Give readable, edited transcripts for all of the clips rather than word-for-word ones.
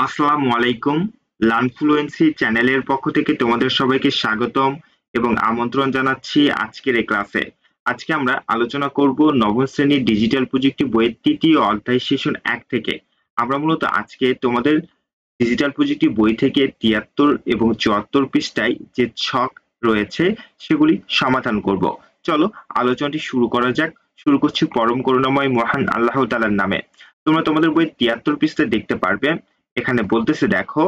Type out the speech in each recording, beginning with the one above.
আসসালামু আলাইকুম। লার্নফ্লুয়েন্সি চ্যানেলের পক্ষ থেকে তোমাদের সবাইকে স্বাগতম এবং আমন্ত্রণ জানাচ্ছি আজকের এই ক্লাসে। আজকে আমরা আলোচনা করব নবম শ্রেণীর ডিজিটাল প্রযুক্তি বইয়ের তৃতীয় অধ্যায় সেশন 1 থেকে। আমরা মূলত আজকে তোমাদের ডিজিটাল প্রযুক্তি বই থেকে 73 এবং 74 পৃষ্ঠায় যে ছক রয়েছে সেগুলি সমাধান করব। চলো আলোচনাটি শুরু করা যাক। শুরু করছি পরম করুণাময় মহান আল্লাহ তাআলার নামে। তোমরা তোমাদের বইয়ের 73 পৃষ্ঠায় দেখতে পারবে, এখানে বলতেছে দেখো,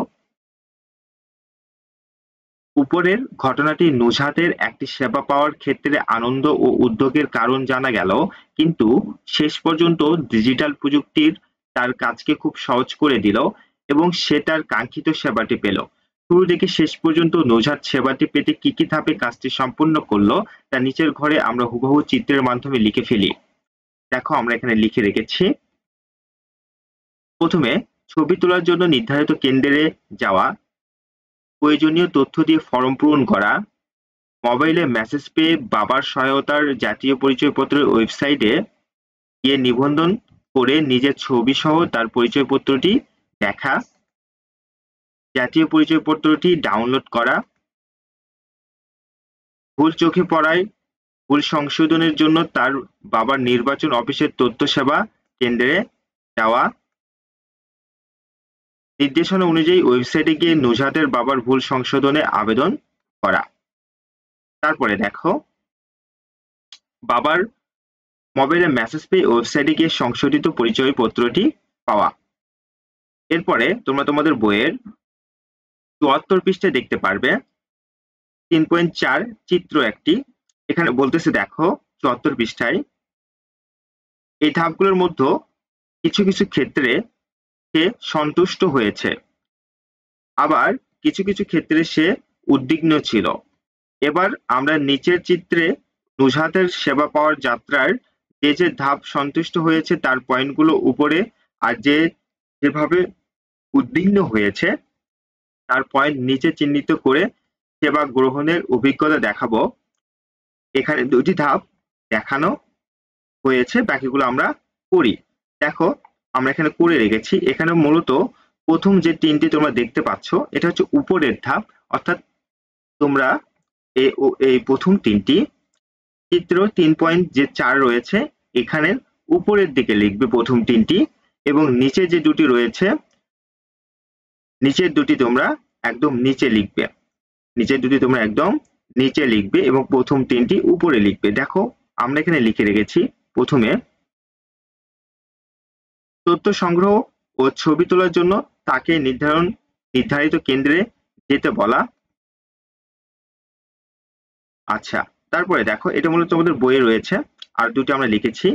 উপরের ঘটনাটি নুজহাতের একটি সেবা পাওয়ার ক্ষেত্রে আনন্দ ও উদ্যোগের কারণ জানা গেল, কিন্তু শেষ পর্যন্ত ডিজিটাল প্রযুক্তির তার কাজকে খুব সহজ করে দিল এবং সে তার কাঙ্ক্ষিত সেবাটি পেল। শুরু থেকে শেষ পর্যন্ত নুজহাত সেবাটি পেতে কি কি ধাপে কাজটি সম্পূর্ণ করলো তা নিচের ঘরে আমরা হুবহু চিত্রের মাধ্যমে লিখে ফেলি। দেখো আমরা এখানে লিখে রেখেছি। প্রথমে ছবি তোলার জন্য নির্ধারিত কেন্দ্রে যাওয়া, প্রয়োজনীয় তথ্য দিয়ে ফরম পূরণ করা, মোবাইলে মেসেজ পেয়ে বাবার সহায়তার জাতীয় পরিচয়পত্রের ওয়েবসাইটে গিয়ে নিবন্ধন করে নিজের ছবি সহ তার পরিচয়পত্রটি দেখা, জাতীয় পরিচয়পত্রটি ডাউনলোড করা, ভুল চোখে পড়ায় ভুল সংশোধনের জন্য তার বাবার নির্বাচন অফিসের তথ্য সেবা কেন্দ্রে যাওয়া, নির্দেশনা অনুযায়ী ওয়েবসাইটে গিয়ে নুজহাতের বাবার ভুল সংশোধনে আবেদন করা। তারপরে দেখো, বাবার মোবাইলে মেসেজ পেয়ে ওয়েবসাইটে গিয়ে সংশোধিত পরিচয়পত্রটি পাওয়া। এরপরে তোমরা তোমাদের বইয়ের ৭৪ পৃষ্ঠায় দেখতে পারবে ৩.৪ চিত্র একটি। এখানে বলতেছে দেখো ৭৪ পৃষ্ঠায়, এই ধাপগুলোর মধ্যে কিছু কিছু ক্ষেত্রে সে সন্তুষ্ট হয়েছে, আবার কিছু কিছু ক্ষেত্রে সে উদ্বিগ্ন ছিল। এবার আমরা নিচের চিত্রে নুজহাতের সেবা পাওয়ার যাত্রার যে যে ধাপ সন্তুষ্ট হয়েছে তার পয়েন্টগুলো উপরে, আর যে যেভাবে উদ্বিগ্ন হয়েছে তার পয়েন্ট নিচে চিহ্নিত করে সেবা গ্রহণের অভিজ্ঞতা দেখাবো। এখানে দুটি ধাপ দেখানো হয়েছে, বাকিগুলো আমরা করি। দেখো আমরা এখানে করে রেখেছি। এখানে মূলত প্রথম যে তিনটি তোমরা দেখতে পাচ্ছ এটা হচ্ছে উপরের ধাপ, অর্থাৎ তোমরা এই প্রথম তিনটি চিত্র ৩.৪ রয়েছে এখানে উপরের দিকে লিখবে প্রথম তিনটি, এবং নিচে যে দুটি রয়েছে নিচের দুটি তোমরা একদম নিচে লিখবে। নিচের দুটি তোমরা একদম নিচে লিখবে এবং প্রথম তিনটি উপরে লিখবে। দেখো আমরা এখানে লিখে রেখেছি, প্রথমে তথ্য সংগ্রহ ও ছবি তোলার জন্য তাকে নির্ধারিত কেন্দ্রে যেতে বলা। আচ্ছা, তারপরে দেখো এটা মূলত তোমাদের বইয়ে রয়েছে, আর দুটি আমরা লিখেছি।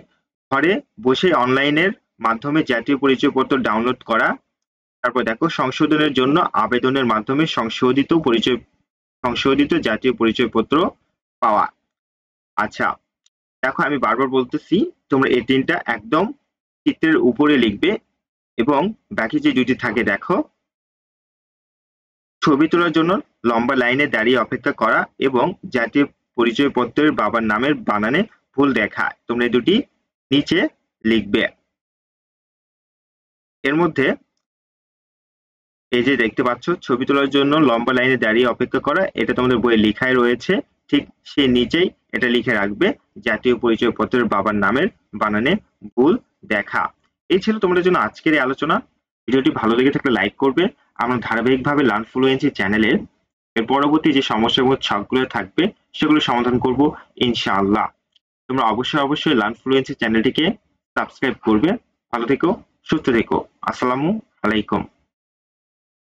ঘরে বসে অনলাইনের মাধ্যমে জাতীয় পরিচয়পত্র ডাউনলোড করা। তারপর দেখো সংশোধনের জন্য আবেদনের মাধ্যমে সংশোধিত জাতীয় পরিচয়পত্র পাওয়া। আচ্ছা দেখো আমি বারবার বলতেছি, তোমরা এই তিনটা একদম চিত্রের উপরে লিখবে এবং বাকি যে দুটি থাকে দেখো, ছবি তোলার জন্য লম্বা লাইনে দাঁড়িয়ে অপেক্ষা করা এবং জাতীয় পরিচয়পত্রের বাবার নামের বানানে ভুল দেখা, তোমরা এই দুটি নিচে লিখবে। এর মধ্যে এই যে দেখতে পাচ্ছ ছবি তোলার জন্য লম্বা লাইনে দাঁড়িয়ে অপেক্ষা করা, এটা তোমাদের বইয়ে লেখাই রয়েছে, ঠিক সে নিচেই এটা লিখে রাখবে জাতীয় পরিচয়পত্রের বাবার নামের বানানে ভুল দেখা। এই ছিল তোমাদের জন্য আজকের এই আলোচনা। ভিডিওটি ভালো লেগে থাকলে লাইক করবে। আমরা ধারাবাহিকভাবে লার্নফ্লুয়েন্সি চ্যানেলে এর পরবর্তী যে সমস্যাগুলো ছকগুলো থাকবে সেগুলো সমাধান করব ইনশাআল্লাহ। তোমরা অবশ্যই লার্নফ্লুয়েন্সি চ্যানেলটিকে সাবস্ক্রাইব করবে। ভালো থেকো, সুস্থ থেকো। আসসালামু আলাইকুম।